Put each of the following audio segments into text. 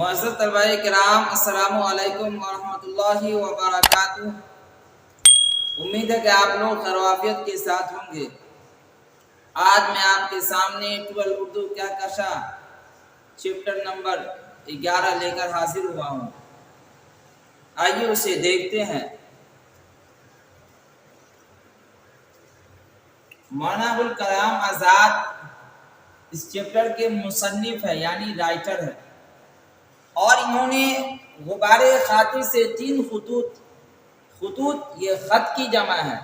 معزز طلباء کرام، السلام علیکم ورحمۃ اللہ وبرکاتہ۔ امید ہے کہ آپ لوگ خیر و عافیت کے ساتھ ہوں گے۔ آج میں آپ کے سامنے 12 اردو کیا کشا چیپٹر نمبر 11 لے کر حاضر ہوا ہوں۔ آئیے اسے دیکھتے ہیں۔ مولانا ابوالکلام آزاد اس چیپٹر کے مصنف ہے، یعنی رائٹر ہے، اور انہوں نے غبار خاطر سے 3 خطوط یہ خط کی جمع ہے،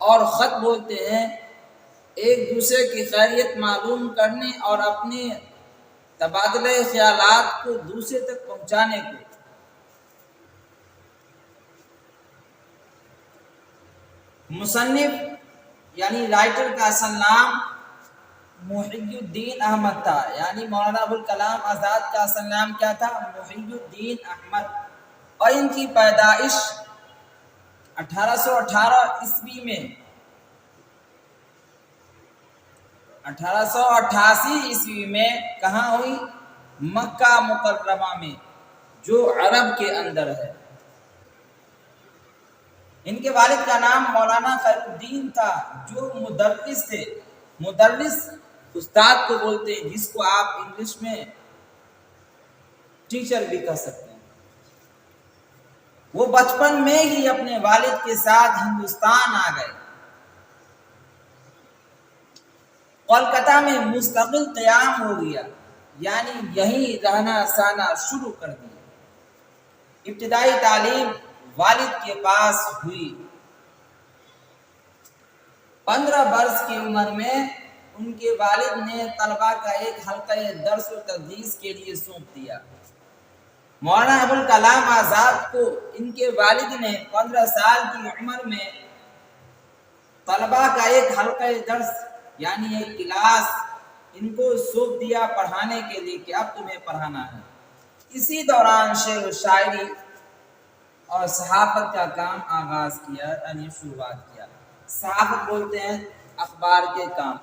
اور خط بولتے ہیں ایک دوسرے کی خیریت معلوم کرنے اور اپنے تبادلہ خیالات کو دوسرے تک پہنچانے کو۔ مصنف یعنی رائٹر کا اصل نام محی الدین احمد تھا، یعنی مولانا ابوالکلام آزاد کا اصل نام کیا تھا؟ محی الدین احمد، اور ان کی پیدائش 1818 عیسوی میں 1888 عیسوی میں کہاں ہوئی؟ مکہ مکرمہ میں، جو عرب کے اندر ہے۔ ان کے والد کا نام مولانا خیر الدین تھا، جو مدرس تھے۔ مدرس استاد کو بولتے ہیں، جس کو آپ انگلش میں ٹیچر بھی کہہ سکتے ہیں۔ وہ بچپن میں ہی اپنے والد کے ساتھ ہندوستان آ گئے، کولکتہ میں مستقل قیام ہو گیا، یعنی یہیں رہنا سہنا شروع کر دیا۔ ابتدائی تعلیم والد کے پاس ہوئی۔ 15 برس کی عمر میں ان کے والد نے طلباء کا ایک حلقہ درس و تدریس کے لیے سونپ دیا۔ مولانا ابوالکلام آزاد کو ان کے والد نے 15 سال کی عمر میں طلباء کا ایک حلقہ درس یعنی ایک کلاس ان کو سونپ دیا پڑھانے کے لیے کہ اب تمہیں پڑھانا ہے۔ اسی دوران شعر و شاعری اور صحافت کا کام آغاز کیا، یعنی شروعات کیا۔ صحافت بولتے ہیں اخبار کے کام۔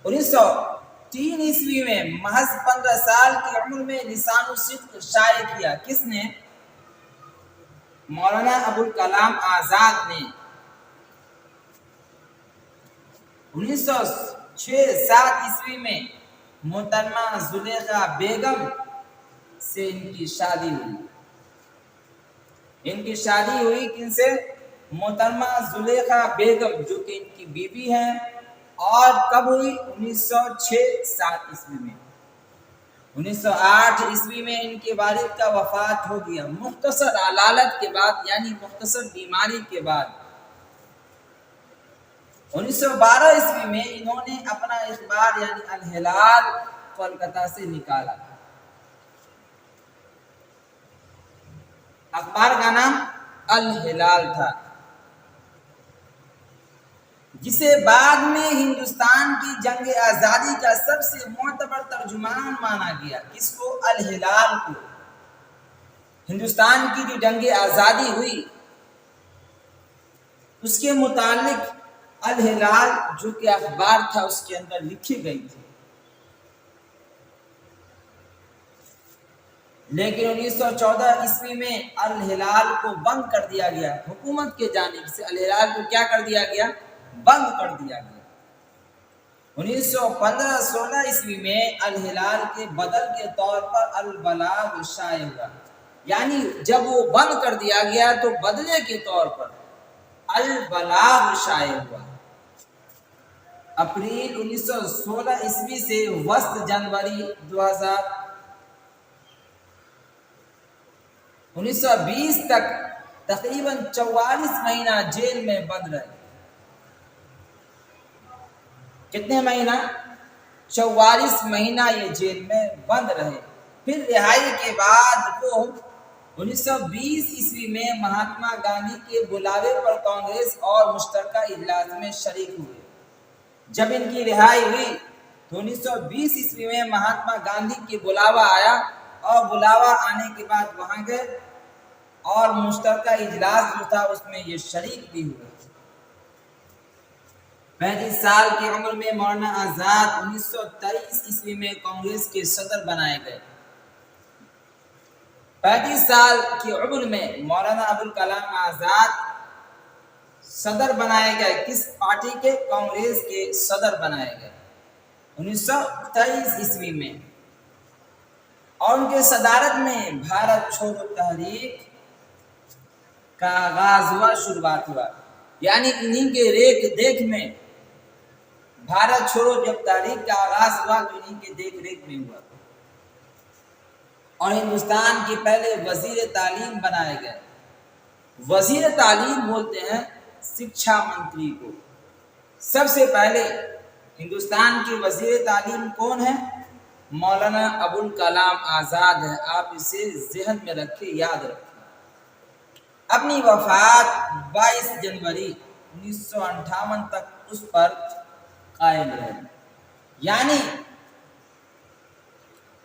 1903 عیسوی میں محض 15 سال کی عمر میں لسان الصدق شائع کیا۔ کس نے؟ مولانا ابوالکلام آزاد نے۔ 1906-07 عیسوی میں محترمہ زلیخا بیگم سے ان کی شادی ہوئی۔ ان کی شادی ہوئی کن سے؟ محترمہ زلیخا بیگم، جو کہ ان کی بیوی ہیں، اور کب ہوئی؟ 1906-07 عیسوی میں۔ 1908 عیسوی میں ان کے والد کا وفات ہو گیا، مختصر علالت کے بعد، یعنی مختصر بیماری کے بعد۔ 1912 عیسوی میں انہوں نے اپنا اخبار یعنی الہلال کولکتہ سے نکالا۔ اخبار کا نام الہلال تھا، جسے بعد میں ہندوستان کی جنگ آزادی کا سب سے معتبر ترجمان مانا گیا۔ کس کو؟ الہلال کو۔ ہندوستان کی جو جنگ آزادی ہوئی اس کے متعلق الہلال جو کہ اخبار تھا اس کے اندر لکھی گئی تھی، لیکن 1914 عیسوی میں الہلال کو بند کر دیا گیا۔ حکومت کے جانب سے الہلال کو کیا کر دیا گیا؟ بند کر دیا گیا۔ 1915-16 عیسوی میں الہلال کے بدل کے طور پر البلاغ شائع ہوا، یعنی جب وہ بند کر دیا گیا تو بدلے کے طور پر البلاغ شائع ہوا۔ اپریل 1916 عیسوی سے وسط جنوری 1920 تک تقریباً 44 مہینہ جیل میں بند رہے۔ کتنے مہینہ؟ 44 مہینہ یہ جیل میں بند رہے۔ پھر رہائی کے بعد وہ 1920 عیسوی میں مہاتما گاندھی کے بلاوے پر کانگریس اور مشترکہ اجلاس میں شریک ہوئے۔ جب ان کی رہائی ہوئی تو 1920 عیسوی میں مہاتما گاندھی کی بلاوا آیا، اور بلاوا آنے کے بعد وہاں گئے اور مشترکہ اجلاس جو تھا اس میں یہ شریک بھی ہوئے۔ 35 سال کی عمر میں مولانا آزاد 1923 عیسوی میں کانگریس کے صدر بنائے گئے۔ 35 سال کی عمر میں مولانا ابوالکلام آزاد صدر بنائے گئے۔ کس پارٹی کے؟ کانگریس کے صدر بنائے گئے 1923 عیسوی میں، اور ان کے صدارت میں بھارت چھوڑو تحریک کا آغاز ہوا، شروعات ہوا۔ یعنی انہی کے ریکھ دیکھ میں بھارت چھوڑو جب تحریک کا آغاز ہوا تو انہی کے دیکھ ریکھ میں ہوا، اور ہندوستان کے پہلے وزیر تعلیم بنائے گئے۔ وزیر تعلیم بولتے ہیں شکشا منتری کو۔ سب سے پہلے ہندوستان کے وزیر تعلیم کون ہے؟ مولانا ابوالکلام آزاد ہے۔ آپ اسے ذہن میں رکھیں، یاد رکھیں۔ اپنی وفات 22 جنوری 1958 تک اس پر قائم رہے، یعنی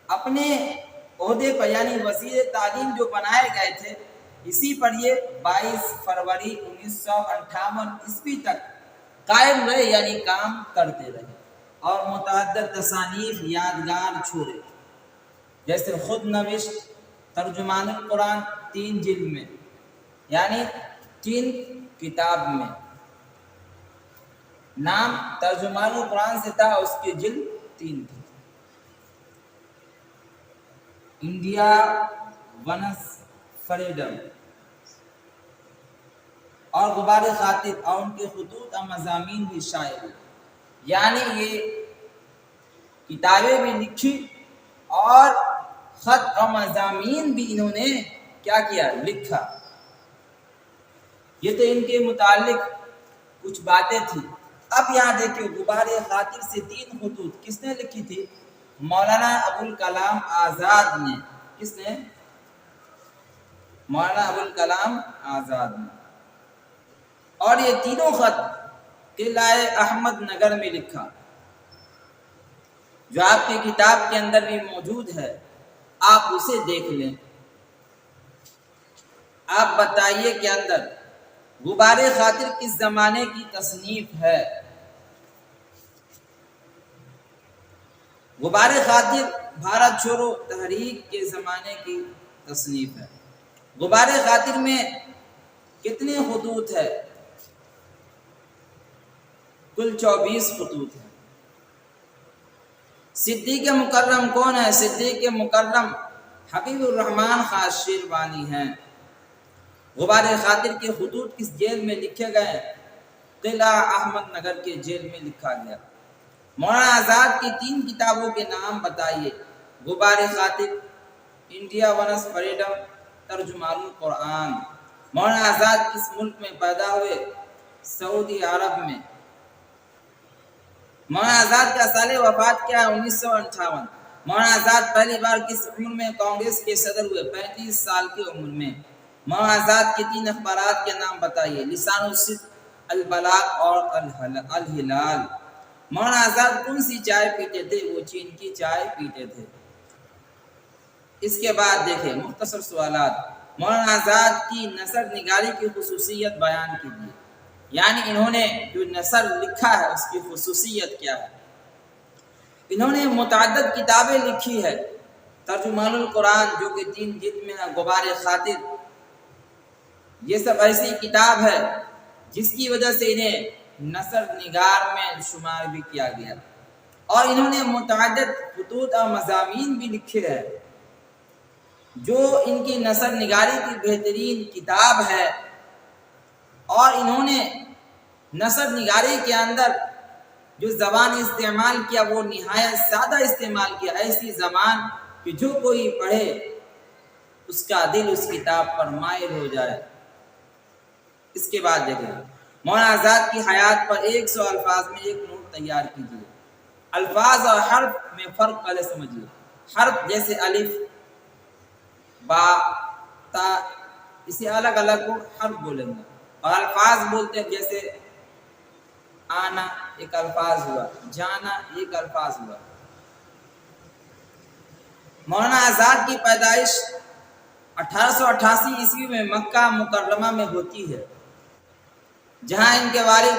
اپنے عہدے پر، یعنی وزیر تعلیم جو بنائے گئے تھے، اسی پر یہ 22 فروری 1958 عیسوی تک قائم رہے، یعنی کام کرتے رہے، اور متعدد تصانیف یادگار چھوڑے، جیسے خود نوشت ترجمان القرآن 3 جلد میں، یعنی 3 کتاب میں، نام ترجمان القرآن سے تھا، اس کی جلد 3 تھی۔ انڈیا ونس فریڈم اور غبار خاطر، اور ان کے خطوط اور مضامین بھی شائع ہوئے، یعنی یہ کتابیں بھی لکھی اور خط اور مضامین بھی انہوں نے کیا کیا؟ لکھا۔ یہ تو ان کے متعلق کچھ باتیں تھیں۔ اب یہاں دیکھیں، غبار خاطر سے 3 خطوط کس نے لکھی تھی؟ مولانا ابوالکلام آزاد نے۔ کس نے؟ مولانا ابوالکلام آزاد نے۔ اور یہ تینوں خط قلعہ احمد نگر میں لکھا، جو آپ کی کتاب کے اندر بھی موجود ہے، آپ اسے دیکھ لیں۔ آپ بتائیے کہ اندر غبار خاطر کس زمانے کی تصنیف ہے؟ غبار خاطر بھارت چھوڑو تحریک کے زمانے کی تصنیف ہے۔ غبار خاطر میں کتنے خطوط ہے؟ کل 24 خطوط ہیں۔ صدیق مکرم کون ہے؟ صدیق مکرم حبیب الرحمن خاص شیروانی ہیں۔ غبار خاطر کے خطوط کس جیل میں لکھے گئے؟ قلعہ احمد نگر کے جیل میں لکھا گیا۔ مولانا آزاد کی 3 کتابوں کے نام بتائیے۔ غبار خاطر، انڈیا ونس فریڈم، ترجمان القرآن۔ مولانا آزاد کس ملک میں پیدا ہوئے؟ سعودی عرب میں۔ مولانا آزاد کا سال وفات کیا ہے؟ 1958۔ مولانا آزاد پہلی بار کس عمر میں کانگریس کے صدر ہوئے؟ 35 سال کی عمر میں۔ مولانا آزاد کے 3 اخبارات کے نام بتائیے۔ لسان الصدق، البلاغ اور الہلال۔ مولانا آزاد کون سی چائے پیتے تھے؟ وہ چین کی چائے پیتے تھے۔ اس کے بعد دیکھیں مختصر سوالات۔ مولانا آزاد کی نثر نگاری کی خصوصیت بیان کیجیے، یعنی انہوں نے جو نثر لکھا ہے اس کی خصوصیت کیا ہے؟ انہوں نے متعدد کتابیں لکھی ہے۔ ترجمان القرآن جو کہ 3 جلد میں ہے، غبار خاطر، یہ سب ایسی کتاب ہے جس کی وجہ سے انہیں نثر نگار میں شمار بھی کیا گیا، اور انہوں نے متعدد خطوط اور مضامین بھی لکھے ہیں، جو ان کی نثر نگاری کی بہترین کتاب ہے۔ اور انہوں نے نثر نگاری کے اندر جو زبان استعمال کیا وہ نہایت سادہ استعمال کیا، ایسی زبان کہ جو کوئی پڑھے اس کا دل اس کتاب پر مائل ہو جائے۔ اس کے بعد دیکھیں مولانا آزاد کی حیات پر 100 الفاظ میں ایک نوٹ تیار کیجیے۔ الفاظ اور حرف میں فرق پہلے سمجھیے۔ حرف جیسے الف، با، تا، اسے الگ الگ کو حرف بولیں گے، اور الفاظ بولتے ہیں جیسے آنا ایک الفاظ ہوا، جانا ایک الفاظ ہوا۔ مولانا آزاد کی پیدائش 1888 عیسوی میں مکہ مکرمہ میں ہوتی ہے، جہاں ان کے والد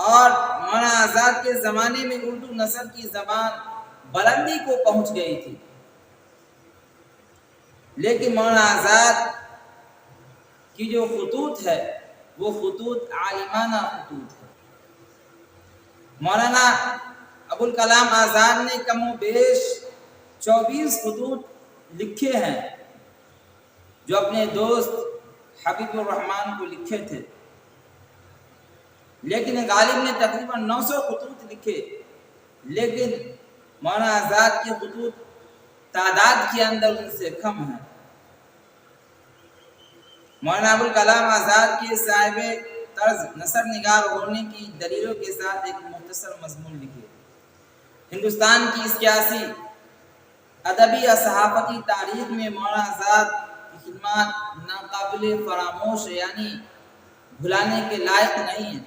اور مولانا آزاد کے زمانے میں اردو نثر کی زبان بلندی کو پہنچ گئی تھی، لیکن مولانا آزاد کی جو خطوط ہے وہ خطوط عالمانہ خطوط ہے۔ مولانا ابوالکلام آزاد نے کم و بیش 24 خطوط لکھے ہیں جو اپنے دوست حبیب الرحمان کو لکھے تھے، لیکن غالب نے تقریباً 900 خطوط لکھے، لیکن مولانا آزاد کے خطوط تعداد کے اندر ان سے کم ہیں۔ مولانا ابوالکلام آزاد کے صاحب طرز نثر نگار ہونے کی دلیلوں کے ساتھ ایک مختصر مضمون لکھے۔ ہندوستان کی سیاسی، ادبی اور صحافتی تاریخ میں مولانا آزاد کی خدمات ناقابل فراموش یعنی بھلانے کے لائق نہیں ہیں۔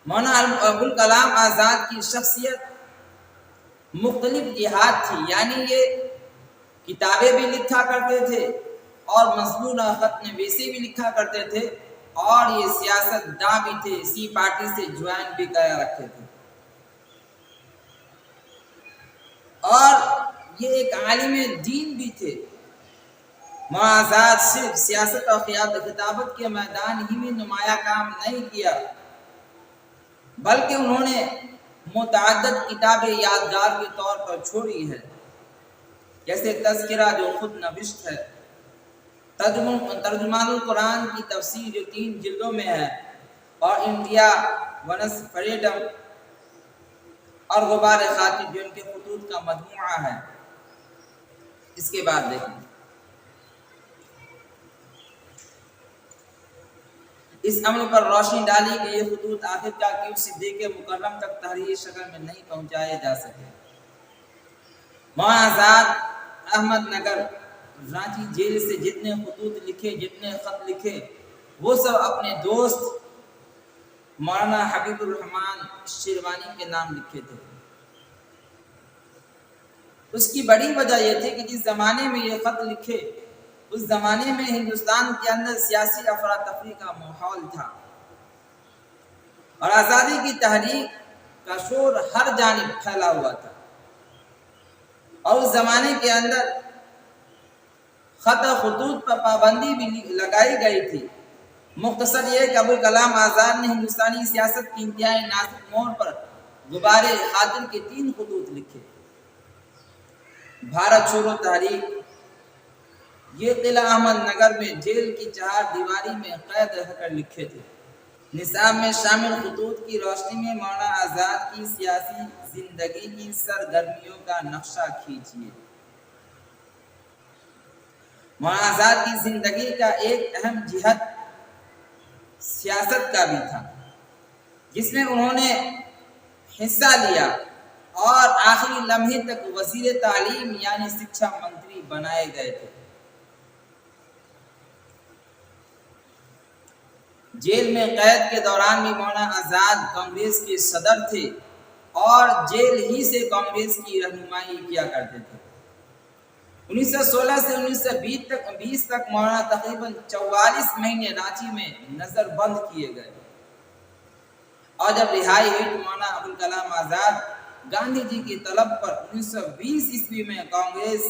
مولانا ابوالکلام آزاد کی شخصیت مختلف جہات تھی، یعنی یہ کتابیں بھی لکھا کرتے تھے اور مضمون اور خط نویسی بھی لکھا کرتے تھے، اور یہ سیاست داں بھی تھے، اسی پارٹی سے جوائن بھی کر رکھے تھے، اور یہ ایک عالم دین بھی تھے۔ مولانا آزاد صرف سیاست اور خطابت کے میدان ہی میں نمایاں کام نہیں کیا، بلکہ انہوں نے متعدد کتابیں یادگار کے طور پر چھوڑی ہے، جیسے تذکرہ جو خود نوشت ہے، ترجمان القرآن کی تفسیر جو 3 جلدوں میں ہے، اور انڈیا ونس فریڈم اور غبار خاطر جو ان کے خطوط کا مجموعہ ہے۔ اس کے بعد دیکھیں، اس عمل پر روشنی ڈالی کہ یہ خطوط آخرکار کیوں صدیق مکرم تک تحریری شکل میں نہیں پہنچائے جا سکے۔ مولانا آزاد احمد نگر رانچی جیل سے جتنے خطوط لکھے، جتنے خط لکھے، وہ سب اپنے دوست مولانا حبیب الرحمان شیروانی کے نام لکھے تھے۔ اس کی بڑی وجہ یہ تھی کہ جس زمانے میں یہ خط لکھے، اس زمانے میں ہندوستان کے اندر سیاسی افراتفری کا ماحول تھا، اور آزادی کی تحریک کا شور ہر جانب پھیلا ہوا تھا، اور اس زمانے کے اندر خط و خطوط پر پابندی بھی لگائی گئی تھی۔ مختصر یہ کہ ابوالکلام آزاد نے ہندوستانی سیاست کی انتہائی نازک موڑ پر غبار خاطر کے 3 خطوط لکھے۔ بھارت چھوڑو تحریک، یہ قلعہ احمد نگر میں جیل کی 4 دیواری میں قید رہ کر لکھے تھے۔ نصاب میں شامل خطوط کی روشنی میں مولانا آزاد کی سیاسی زندگی کی سرگرمیوں کا نقشہ کھینچیے۔ مولانا آزاد کی زندگی کا ایک اہم جہت سیاست کا بھی تھا، جس میں انہوں نے حصہ لیا اور آخری لمحے تک وزیر تعلیم یعنی شکشا منتری بنائے گئے تھے۔ جیل میں قید کے دوران بھی مولانا آزاد کانگریس کے صدر تھے اور جیل ہی سے کانگریس کی رہنمائی کیا کرتے تھے۔ 1916 سے 1920 تک مولانا تقریباً 44 مہینے رانچی میں نظر بند کیے گئے، اور جب رہائی ہوئی تو مولانا ابوالکلام آزاد گاندھی جی کی طلب پر 1920 عیسوی میں کانگریس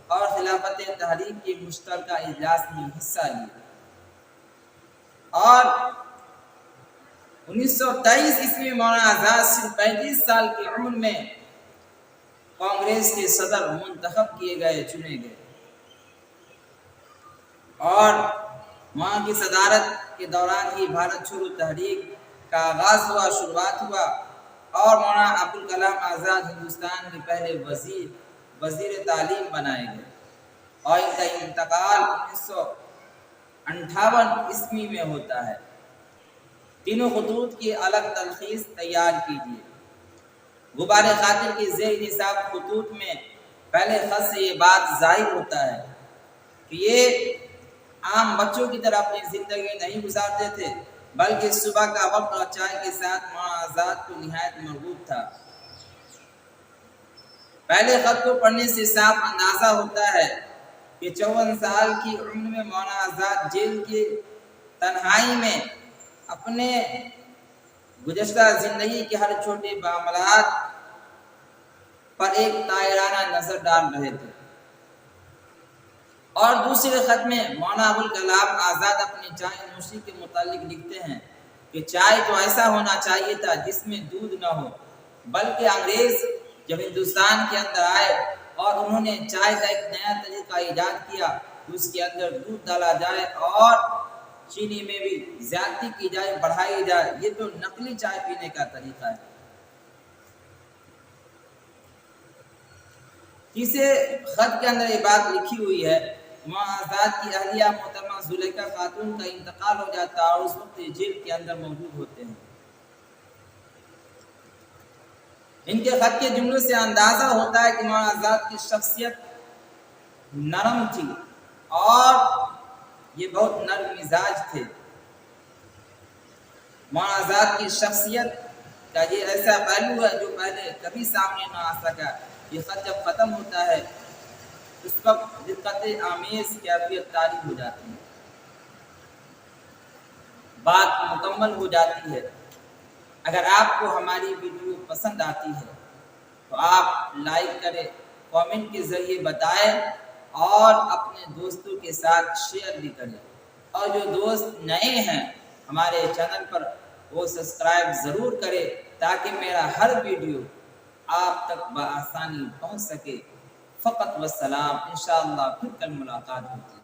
اور خلافت تحریک کے مشترکہ اجلاس میں حصہ لیا، اور 1923 عیسوی میں مولانا آزاد صرف 35 سال کی عمر میں کانگریس کے صدر منتخب کیے گئے، چنے گئے، اور وہاں کی صدارت کے دوران ہی بھارت چھوڑو تحریک کا آغاز ہوا، شروعات ہوا، اور مولانا ابوالکلام آزاد ہندوستان کے پہلے وزیر تعلیم بنائے گئے، اور ان کا انتقال 1958 عیسوی میں ہوتا ہے۔ تینوں خطوط کی الگ تلخیص تیار کیجیے۔ غبار خاطر کے زیر نصاب خطوط میں پہلے خط سے یہ بات ظاہر ہوتا ہے کہ یہ عام بچوں کی طرح اپنی زندگی نہیں گزارتے تھے، بلکہ صبح کا وقت اور چائے کے ساتھ مولانا آزاد کو نہایت مرغوب تھا۔ پہلے خط کو پڑھنے سے صاف اندازہ ہوتا ہے کہ 54 سال کی عمر میں مولانا آزاد جیل کی تنہائی میں اپنے گزشتہ زندگی کے ہر چھوٹے معاملات پر ایک طائرانہ نظر ڈال رہے تھے۔ اور دوسرے خط میں مولانا ابوالکلام آزاد اپنی چائے نوشی کے متعلق لکھتے ہیں کہ چائے تو ایسا ہونا چاہیے تھا جس میں دودھ نہ ہو، بلکہ انگریز جب ہندوستان کے اندر آئے اور انہوں نے چائے کا ایک نیا طریقہ ایجاد کیا، اس کے اندر دودھ ڈالا جائے اور چینی میں بھی زیادتی کی جائے، بڑھائی جائے، یہ تو نقلی چائے پینے کا طریقہ ہے۔ تیسرے خط کے اندر یہ بات لکھی ہوئی ہے، مولانا آزاد کی اہلیہ محترمہ زلیخا خاتون کا انتقال ہو جاتا ہے اور اس وقت یہ جیل کے اندر موجود ہوتے ہیں۔ ان کے خط کے جملوں سے اندازہ ہوتا ہے کہ مولانا آزاد کی شخصیت نرم تھی اور یہ بہت نرم مزاج تھے۔ مولانا آزاد کی شخصیت کا یہ ایسا پہلو ہے جو پہلے کبھی سامنے نہ آ سکا۔ یہ خط جب ختم ہوتا ہے اس وقت دقت آمیز کیفیت طاری ہو جاتی ہے، بات مکمل ہو جاتی ہے۔ اگر آپ کو ہماری ویڈیو پسند آتی ہے تو آپ لائک کریں، کامنٹ کے ذریعے بتائیں اور اپنے دوستوں کے ساتھ شیئر بھی کریں، اور جو دوست نئے ہیں ہمارے چینل پر وہ سبسکرائب ضرور کریں تاکہ میرا ہر ویڈیو آپ تک بآسانی پہنچ سکے۔ فقط والسلام، انشاءاللہ پھر کل ملاقات ہوتی ہے۔